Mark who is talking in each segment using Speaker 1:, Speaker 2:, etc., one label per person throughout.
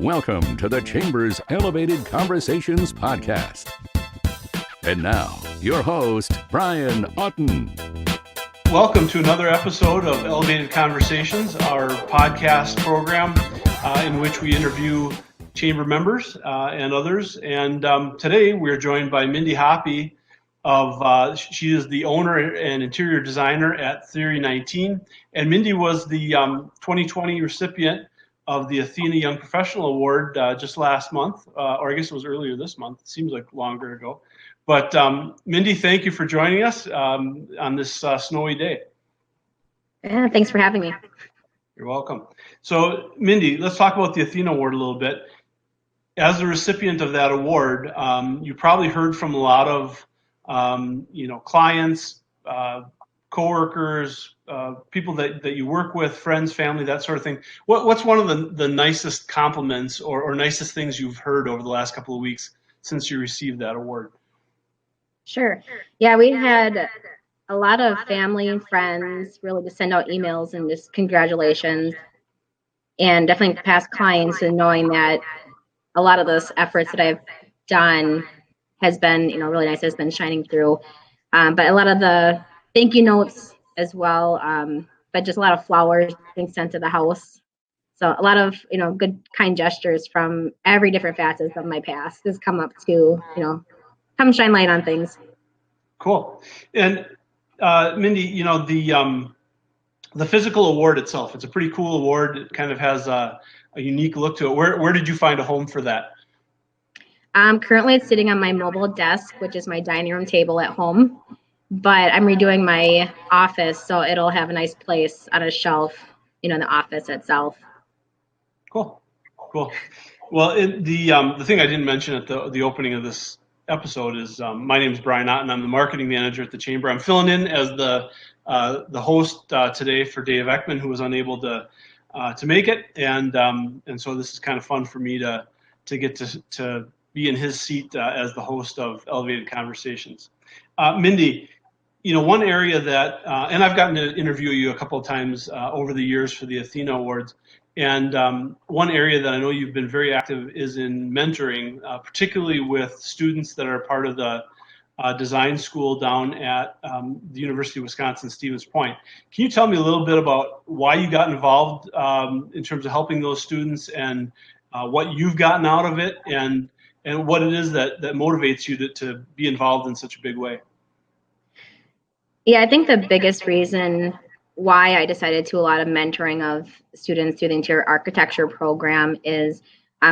Speaker 1: Welcome to the Chamber's Elevated Conversations podcast. And now, your host, Brian Otten.
Speaker 2: Welcome to another episode of Elevated Conversations, our podcast program in which we interview Chamber members and others. And today we're joined by Mindy Hoppe she is the owner and interior designer at Theory 19. And Mindy was the 2020 recipient of the Athena Young Professional Award just last month, or I guess it was earlier this month. It seems like longer ago. But Mindy, thank you for joining us on this snowy day.
Speaker 3: Yeah, thanks for having me.
Speaker 2: You're welcome. So Mindy, let's talk about the Athena Award a little bit. As the recipient of that award, you probably heard from a lot of clients, coworkers, people that you work with, friends, family, that sort of thing. What's one of the nicest compliments or nicest things you've heard over the last couple of weeks since you received that award?
Speaker 3: Sure. Yeah, we had a lot of family and friends really just send out emails and just congratulations, and definitely past clients, and knowing that a lot of those efforts that I've done has been, really nice, has been shining through. But a lot of the thank you notes as well, but just a lot of flowers being sent to the house. So a lot of, good, kind gestures from every different facets of my past has come up to, come shine light on things.
Speaker 2: Cool. And Mindy, the physical award itself, it's a pretty cool award. It kind of has a unique look to it. Where did you find a home for that?
Speaker 3: Currently it's sitting on my mobile desk, which is my dining room table at home, but I'm redoing my office, so it'll have a nice place on a shelf, in the office itself.
Speaker 2: Cool. Well, the thing I didn't mention at the opening of this episode is my name is Brian Otten. I'm the marketing manager at the Chamber. I'm filling in as the host today for Dave Ekman, who was unable to make it, and so this is kind of fun for me to get to be in his seat as the host of Elevated Conversations. Mindy, one area that, and I've gotten to interview you a couple of times over the years for the Athena Awards, and one area that I know you've been very active is in mentoring, particularly with students that are part of the design school down at the University of Wisconsin-Stevens Point. Can you tell me a little bit about why you got involved in terms of helping those students, and what you've gotten out of it, and what it is that motivates you to be involved in such a big way?
Speaker 3: Yeah, I think the biggest reason why I decided to do a lot of mentoring of students through the interior architecture program is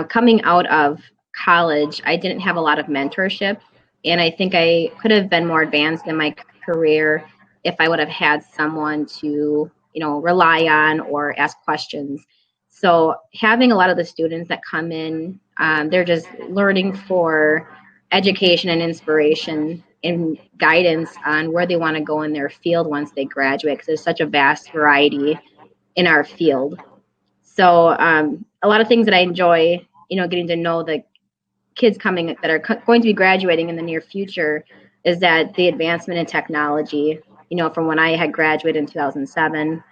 Speaker 3: coming out of college, I didn't have a lot of mentorship, and I think I could have been more advanced in my career if I would have had someone to, rely on or ask questions. So having a lot of the students that come in, they're just learning for education and inspiration and guidance on where they want to go in their field once they graduate, because there's such a vast variety in our field. So a lot of things that I enjoy, getting to know the kids coming that are going to be graduating in the near future is that the advancement in technology, from when I had graduated in 2007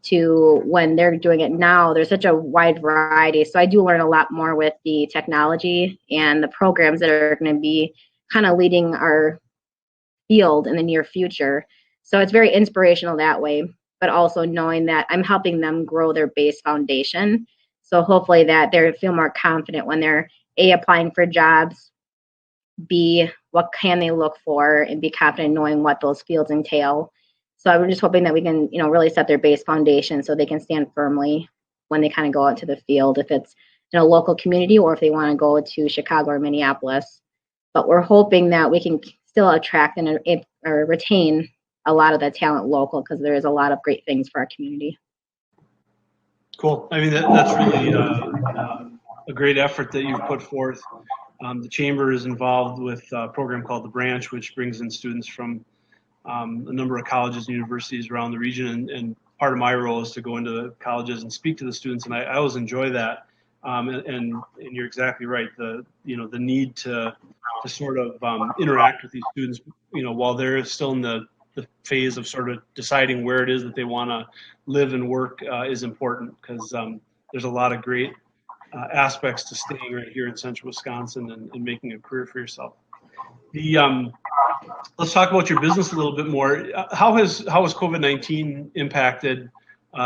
Speaker 3: to when they're doing it now, there's such a wide variety. So I do learn a lot more with the technology and the programs that are going to be kind of leading our field in the near future. So it's very inspirational that way, but also knowing that I'm helping them grow their base foundation. So hopefully that they feel more confident when they're A, applying for jobs, B, what can they look for, and be confident knowing what those fields entail. So I'm just hoping that we can, really set their base foundation so they can stand firmly when they kind of go out to the field, if it's in a local community or if they want to go to Chicago or Minneapolis. But we're hoping that we can still attract and or retain a lot of the talent local, because there is a lot of great things for our community.
Speaker 2: Cool. I mean, that's really a great effort that you've put forth. The Chamber is involved with a program called The Branch, which brings in students from a number of colleges and universities around the region, and part of my role is to go into the colleges and speak to the students, and I always enjoy that. And you're exactly right. The need to sort of interact with these students, while they're still in the phase of sort of deciding where it is that they want to live and work is important, because there's a lot of great aspects to staying right here in central Wisconsin and making a career for yourself. Let's talk about your business a little bit more. How has COVID-19 impacted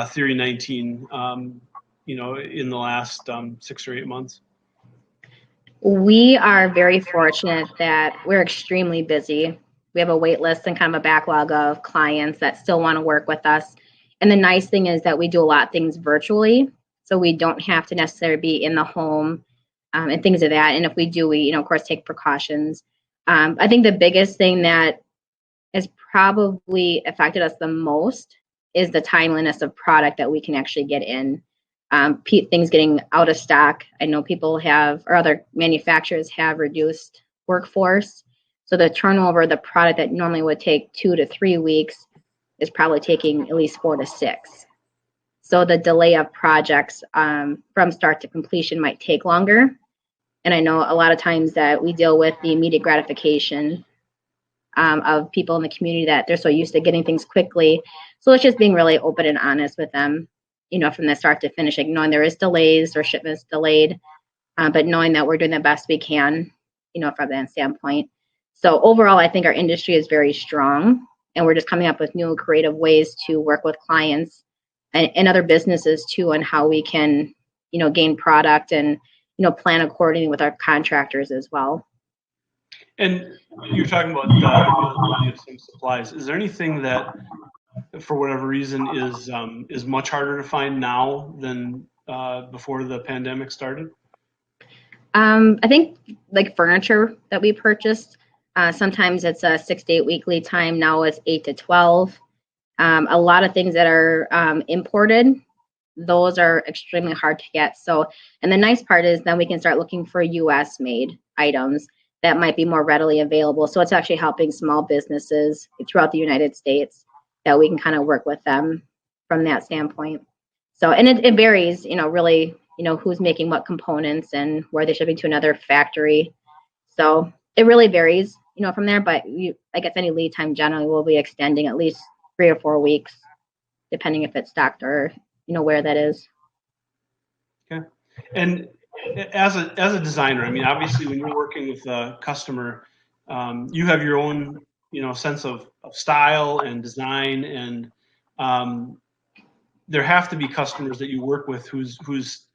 Speaker 2: Theory 19? In the last 6 or 8 months?
Speaker 3: We are very fortunate that we're extremely busy. We have a wait list and kind of a backlog of clients that still want to work with us. And the nice thing is that we do a lot of things virtually, so we don't have to necessarily be in the home and things of that. And if we do, we, of course, take precautions. I think the biggest thing that has probably affected us the most is the timeliness of product that we can actually get in. Things getting out of stock. I know people have, or other manufacturers have reduced workforce. So the turnover of the product that normally would take 2 to 3 weeks is probably taking at least 4 to 6. So the delay of projects from start to completion might take longer. And I know a lot of times that we deal with the immediate gratification of people in the community that they're so used to getting things quickly. So it's just being really open and honest with them, from the start to finish, knowing there is delays or shipments delayed, but knowing that we're doing the best we can, from that standpoint. So overall, I think our industry is very strong, and we're just coming up with new creative ways to work with clients and other businesses too, on how we can, gain product and, plan accordingly with our contractors as well.
Speaker 2: And you're talking about the availability of some supplies. Is there anything that, for whatever reason, is much harder to find now than before the pandemic started?
Speaker 3: I think like furniture that we purchased, sometimes it's a 6 to 8 week lead time. Now it's 8 to 12. A lot of things that are imported, those are extremely hard to get. So, and the nice part is then we can start looking for US made items that might be more readily available. So it's actually helping small businesses throughout the United States that we can kind of work with them from that standpoint. So, and it varies, really, who's making what components and where they're shipping to another factory. So it really varies, from there, but I guess any lead time generally will be extending at least 3 or 4 weeks, depending if it's stocked or, where that is.
Speaker 2: Okay. And as a designer, I mean, obviously when you're working with a customer, you have your own, sense of style and design, and there have to be customers that you work with whose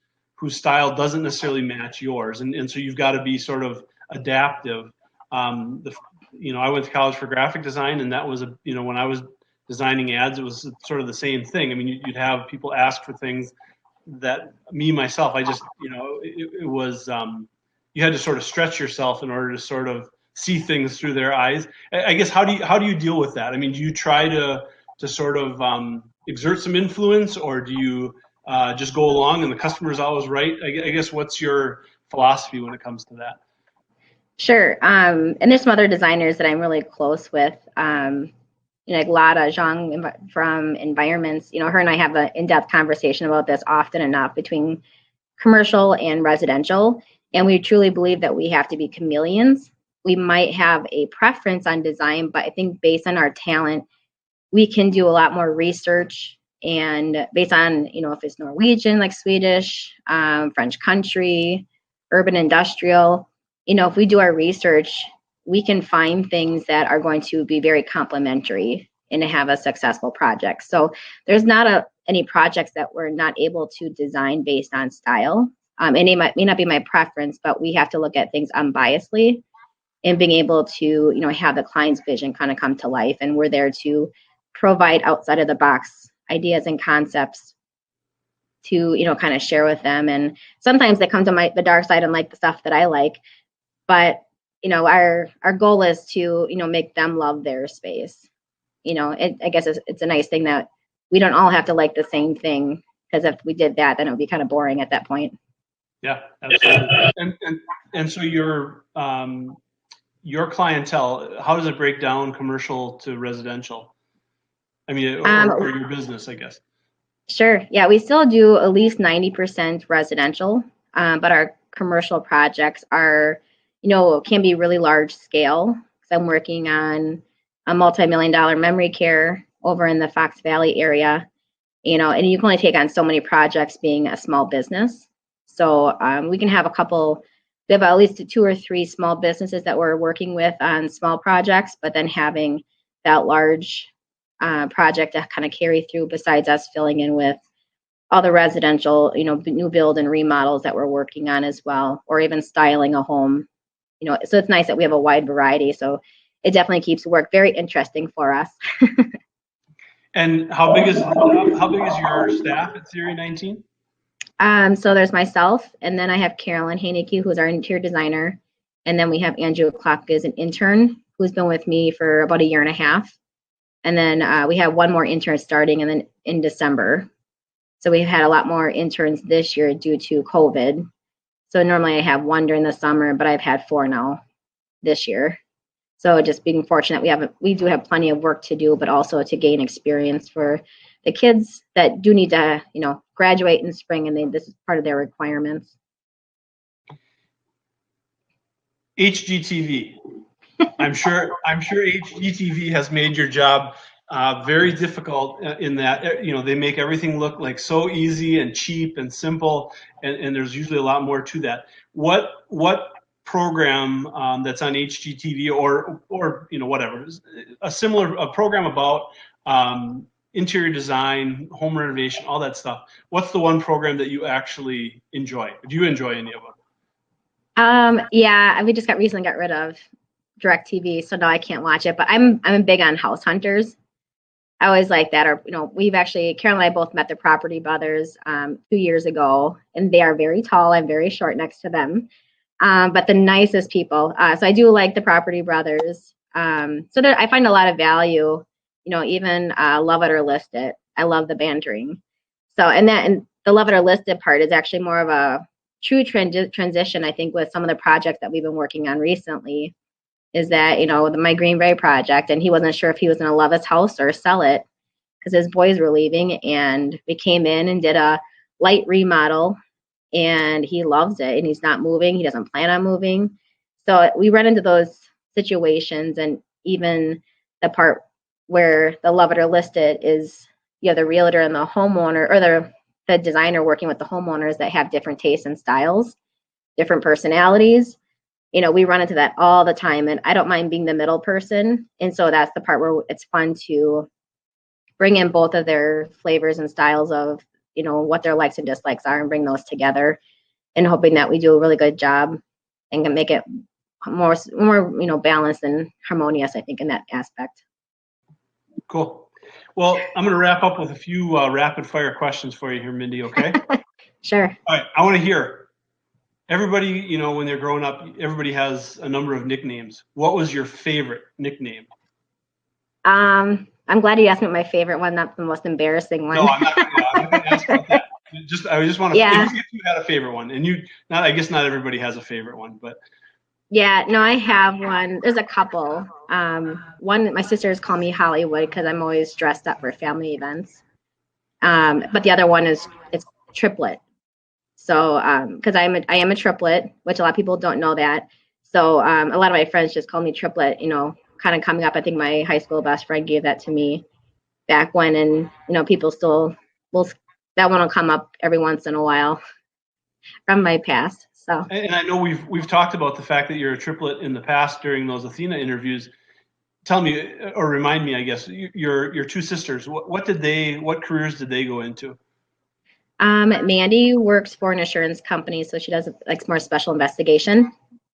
Speaker 2: style doesn't necessarily match yours, and so you've got to be sort of adaptive. I went to college for graphic design, and that was when I was designing ads, it was sort of the same thing. I mean, you'd have people ask for things that myself, I just, it was, you had to sort of stretch yourself in order to sort of see things through their eyes. I guess, how do you deal with that? I mean, do you try to sort of exert some influence, or do you just go along and the customer's always right? I guess, what's your philosophy when it comes to that?
Speaker 3: Sure. And there's some other designers that I'm really close with. Like Lada Zhang from Environments, her and I have an in-depth conversation about this often enough between commercial and residential. And we truly believe that we have to be chameleons. We might have a preference on design, but I think based on our talent, we can do a lot more research, and based on, if it's Norwegian, like Swedish, French country, urban industrial, if we do our research, we can find things that are going to be very complementary and to have a successful project. So there's not any projects that we're not able to design based on style. And it may not be my preference, but we have to look at things unbiasedly and being able to, have the client's vision kind of come to life. And we're there to provide outside of the box ideas and concepts to, kind of share with them. And sometimes they come to the dark side and like the stuff that I like, but our goal is to, make them love their space. I guess it's a nice thing that we don't all have to like the same thing, because if we did that, then it would be kind of boring at that point.
Speaker 2: Yeah, absolutely. And so your clientele, how does it break down commercial to residential? I mean, or your business, I guess.
Speaker 3: Sure. Yeah, we still do at least 90% residential, but our commercial projects are, can be really large scale. So I'm working on a multi-million-dollar memory care over in the Fox Valley area, and you can only take on so many projects being a small business. So we can have we have at least 2 or 3 small businesses that we're working with on small projects, but then having that large project to kind of carry through besides us filling in with all the residential, new build and remodels that we're working on as well, or even styling a home. So it's nice that we have a wide variety. So it definitely keeps work very interesting for us.
Speaker 2: And how big is your staff at Theory 19?
Speaker 3: So there's myself, and then I have Carolyn Haneke, who's our interior designer, and then we have Andrew Klock as an intern who's been with me for about 1.5 years, and then we have one more intern starting, and then in December. So we've had a lot more interns this year due to COVID. So normally I have 1 during the summer, but I've had 4 now this year. So just being fortunate, we do have plenty of work to do, but also to gain experience for the kids that do need to, graduate in spring, and this is part of their requirements.
Speaker 2: HGTV. I'm sure HGTV has made your job very difficult in that, they make everything look like so easy and cheap and simple, and there's usually a lot more to that. What program that's on HGTV or whatever, a program about interior design, home renovation, all that stuff, what's the one program that you actually enjoy? Do you enjoy any of them?
Speaker 3: Yeah, we just recently got rid of DirecTV, so now I can't watch it, but I'm big on House Hunters. I always like that. Or, we've actually, Carol and I both met the Property Brothers 2 years ago, and they are very tall. I'm very short next to them, but the nicest people. So I do like the Property Brothers. So I find a lot of value, even Love It or List It. I love the bantering. So, and the Love It or List It part is actually more of a true transition, I think, with some of the projects that we've been working on recently. Is that, my Greenberry project, and he wasn't sure if he was going to love his house or sell it because his boys were leaving, and we came in and did a light remodel, and he loves it, and he's not moving. He doesn't plan on moving. So we run into those situations, and even the part where the Love It or List It is, the realtor and the homeowner, or the designer working with the homeowners that have different tastes and styles, different personalities. We run into that all the time, and I don't mind being the middle person. And so that's the part where it's fun to bring in both of their flavors and styles of, what their likes and dislikes are, and bring those together, and hoping that we do a really good job and can make it more, balanced and harmonious, I think, in that aspect.
Speaker 2: Cool. Well, I'm going to wrap up with a few rapid fire questions for you here, Mindy, okay?
Speaker 3: Sure.
Speaker 2: All right. I want to hear. Everybody, when they're growing up, everybody has a number of nicknames. What was your favorite nickname?
Speaker 3: I'm glad you asked me my favorite one, not the most embarrassing one.
Speaker 2: No, I'm not going to ask about that. I just want to, if you had a favorite one, and I guess not everybody has a favorite one, but.
Speaker 3: Yeah, no, I have one. There's a couple. One, my sisters call me Hollywood because I'm always dressed up for family events. But the other one it's Triplet. So, because I am a triplet, which a lot of people don't know that. So, a lot of my friends just call me Triplet, kind of coming up. I think my high school best friend gave that to me back when, and, people still that one will come up every once in a while from my past. So,
Speaker 2: and I know we've talked about the fact that you're a triplet in the past during those Athena interviews. Tell me, or remind me, I guess, your 2 sisters, what careers did they go into?
Speaker 3: Mandy works for an insurance company, so she does more special investigation.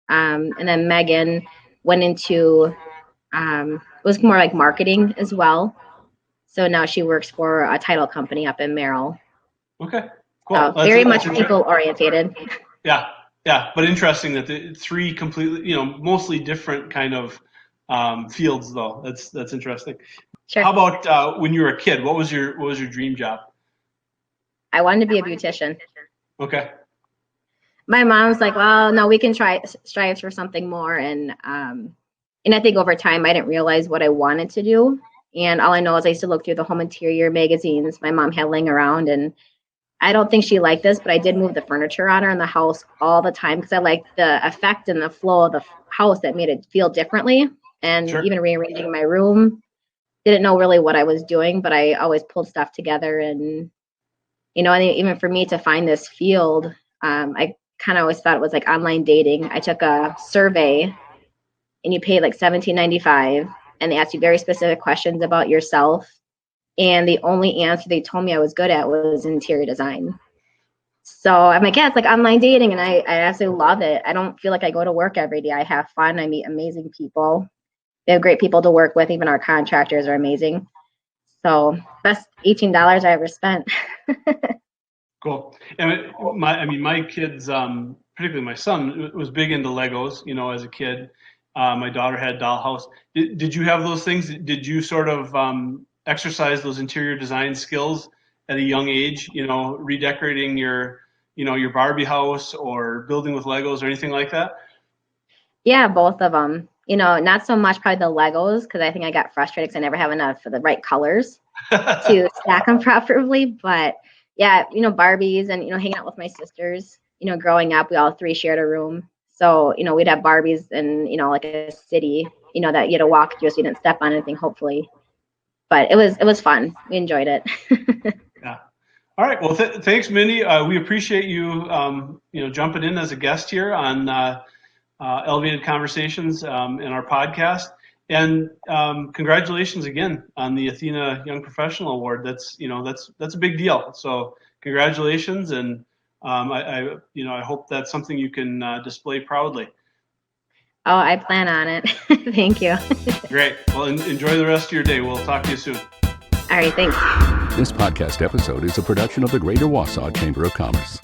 Speaker 3: And then Megan went into was more like marketing as well. So now she works for a title company up in Merrill.
Speaker 2: Okay, cool.
Speaker 3: So very much people orientated.
Speaker 2: Yeah, but interesting that the 3 completely, mostly different kind of fields, though. That's interesting.
Speaker 3: Sure.
Speaker 2: How about when you were a kid? What was your dream job?
Speaker 3: I wanted to be a beautician.
Speaker 2: Okay.
Speaker 3: My mom's like, well, no, we can strive for something more. And I think over time, I didn't realize what I wanted to do. And all I know is I used to look through the home interior magazines my mom had laying around. And I don't think she liked this, but I did move the furniture on her in the house all the time because I liked the effect and the flow of the house that made it feel differently. And
Speaker 2: Sure.
Speaker 3: Even rearranging my room, didn't know really what I was doing, but I always pulled stuff together. And, and even for me to find this field, I kind of always thought it was like online dating. I took a survey and you paid like $17.95 and they asked you very specific questions about yourself. And the only answer they told me I was good at was interior design. So I'm like, yeah, it's like online dating. And I absolutely love it. I don't feel like I go to work every day. I have fun. I meet amazing people. We have great people to work with. Even our contractors are amazing. So best $18 I ever spent.
Speaker 2: Cool. And my kids, particularly my son, was big into Legos, as a kid. My daughter had dollhouse. Did you have those things? Did you sort of exercise those interior design skills at a young age, redecorating your Barbie house or building with Legos or anything like that?
Speaker 3: Yeah, both of them. Not so much probably the Legos, because I think I got frustrated because I never have enough of the right colors to stack them properly. But yeah, Barbies and, hanging out with my sisters, growing up, we all three shared a room. So, we'd have Barbies in, like a city, that you had to walk through so you didn't step on anything, hopefully. But it was fun. We enjoyed it.
Speaker 2: Yeah. All right. Well, thanks, Mindy. We appreciate you, jumping in as a guest here on Elevated Conversations in our podcast. And congratulations again on the Athena Young Professional Award. That's a big deal. So congratulations, and I hope that's something you can display proudly.
Speaker 3: Oh, I plan on it. Thank you.
Speaker 2: Great. Well, enjoy the rest of your day. We'll talk to you soon.
Speaker 3: All right, thanks.
Speaker 1: This podcast episode is a production of the Greater Wausau Chamber of Commerce.